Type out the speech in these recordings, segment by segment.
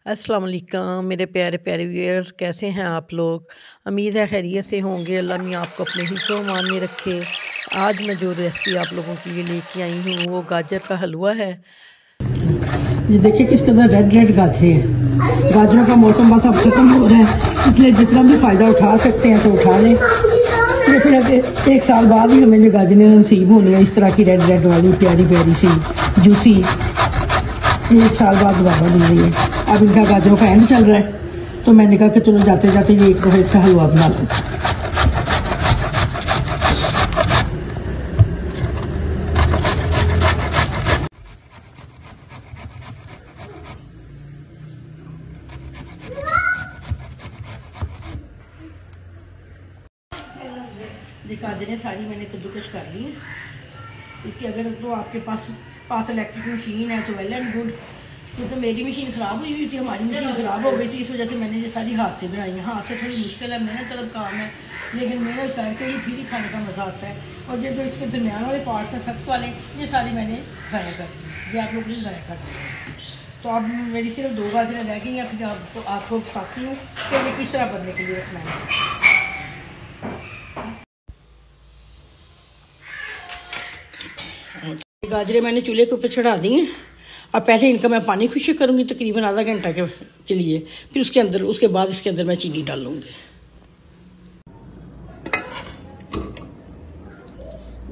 अस्सलाम वालेकुम मेरे प्यारे प्यारे व्यूअर्स, कैसे हैं आप लोग। उम्मीद है खैरियत से होंगे। अल्लाह मियाँ आपको अपने हिफ्ज़ मान में रखे। आज मैं जो रेसिपी आप लोगों के लिए लेके आई हूँ वो गाजर का हलवा है। ये देखिए किस कदर रेड रेड गाजरें हैं। गाजरों का मौसम बस अब खत्म हो रहा है, इसलिए जितना भी फायदा उठा सकते हैं तो उठा लें। ये फिर एक साल बाद ही हमें जो गाजरें नसीब होनी है इस तरह की रेड रेड वाली प्यारी प्यारी सी जूसी, एक साल बाद दोबारा मिल रही है। अब इनका गाजरों का एंड चल रहा है तो मैंने कहा कि चलो जाते जाते ये एक दफा इसका हलवा बना लो। ये गाजरें सारी मैंने कद्दूकश कर ली है। इसकी अगर तो आपके पास इलेक्ट्रिक मशीन है तो वेल एंड गुड। ये तो मेरी मशीन ख़राब हुई थी, हमारी मशीन ख़राब हो गई थी, इस वजह से मैंने ये सारी हाथ से बनाई है। हाथ से थोड़ी मुश्किल है, मेहनत तलब काम है, लेकिन मेहनत करके ही फिर ही खाने का मज़ा आता है। और ये जो इसके दरमियान वाले पार्ट्स हैं सख्त वाले, ये सारी मैंने ज़ाया कर दी, ये आप लोगों ने ज़ाया कर दिया। तो अब मेरी सिर्फ 2 गाजरें रह गई हैं। फिर आपको बताती हूँ कि ये किस तरह बनने के लिए रखना है। गाजरें मैंने चूल्हे के ऊपर चढ़ा दी हैं। अब पहले इनका मैं पानी खुश्क करूँगी तकरीबन आधा घंटा के लिए, फिर उसके बाद इसके अंदर मैं चीनी डालूँगी।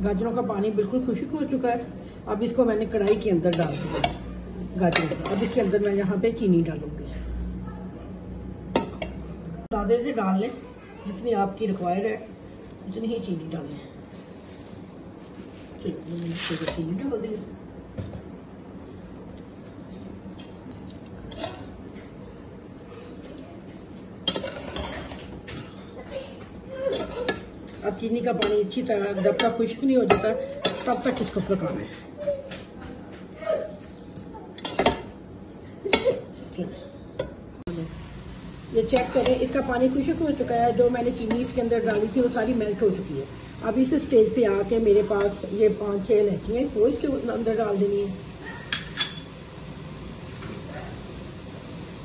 गाजरों का पानी बिल्कुल खुश्क हो चुका है। अब इसको मैंने कढ़ाई के अंदर डाल दिया गाजरों। अब इसके अंदर मैं यहाँ पे चीनी डालूँगी। अंदाजे से डाल लें, जितनी आपकी रिक्वायर्ड है उतनी ही चीनी डालें। चीनी डाल दी। अब चीनी का पानी अच्छी तरह जब तक खुश्क नहीं हो जाता तब तक इसको पकाना है। ये चेक करें, इसका पानी खुश्क हो चुका है। जो मैंने चीनी इसके अंदर डाली थी वो सारी मेल्ट हो चुकी है। अब इस स्टेज पे आके मेरे पास ये 5-6 इलायची हैं, वो इसके अंदर डाल देनी है।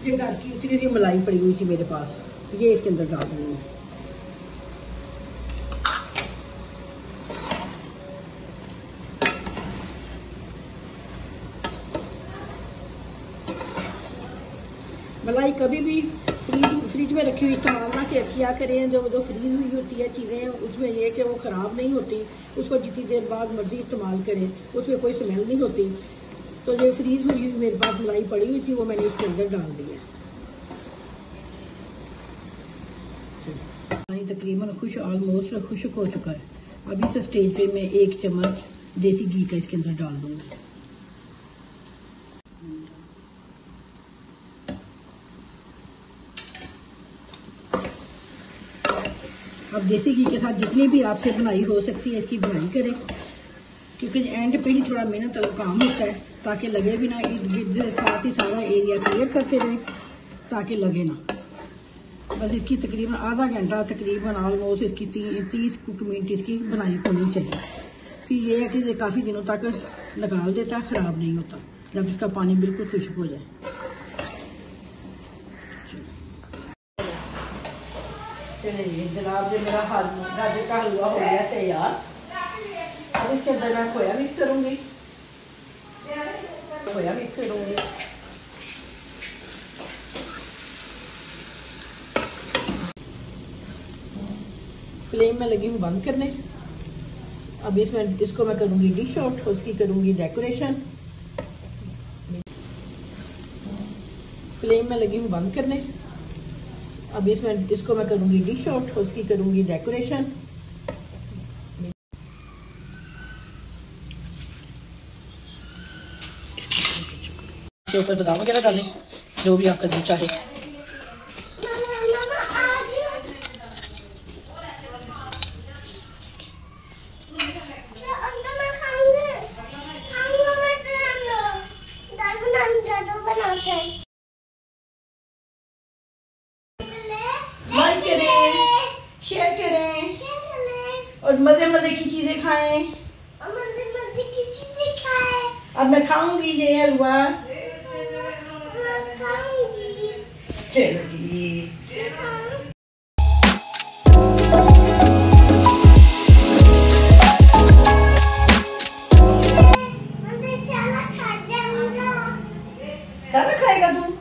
ये घर की इतनी सी मलाई पड़ी हुई थी मेरे पास, ये इसके अंदर डाल देनी है। मलाई कभी भी फ्रिज में रखी हुई इस्तेमाल ना किया करें। जो फ्रीज हुई होती है चीज़ें, उसमें यह कि वो ख़राब नहीं होती, उसको जितनी देर बाद मर्जी इस्तेमाल करें, उसमें कोई स्मेल नहीं होती। तो जो फ्रीज हुई मेरे पास मलाई पड़ी हुई थी वो मैंने इसके अंदर डाल दी है। पानी तकरीबन ऑलमोस्ट खुश्क हो चुका है। अब इस स्टेज पे मैं 1 चम्मच देसी घी का इसके अंदर डाल दूंगी। अब देसी घी के साथ जितनी भी आपसे बुनाई हो सकती है इसकी बुनाई करें, क्योंकि एंड पे ही थोड़ा मेहनत वाला काम होता है, ताकि लगे भी ना। इर्द गिर्द साथ ही सारा एरिया क्लियर करते रहें ताकि लगे ना। बस इसकी तकरीबन आधा घंटा, तकरीबन ऑलमोस्ट इसकी 30 मिनट इसकी बनाई होनी चाहिए। फिर ये है कि ये काफ़ी दिनों तक निकाल देता है, ख़राब नहीं होता जब इसका पानी बिल्कुल खुश्क हो जाए। चलिए जनाब, जो मेरा गाजर का हलवा हो गया तैयार। अब इसके अंदर मैं खोया मिक्स करूँगी। फ्लेम में लगी हूँ बंद करने। अब इसको मैं करूँगी डिश आउट, उसकी करूँगी डेकोरेशन। फ्लेम में लगी हूँ बंद करने। अब इसको मैं करूँगी डिश आउट, उसकी करूँगी डेकोरेशन। इसके ऊपर बादाम वगैरह डालें, जो भी आपका दिल चाहे। लाइक करें, शेयर करें और मजे मजे की चीजें खाएं। अब मैं खाऊंगी ये हलवा। चलो जी। खाना खाएगा तू?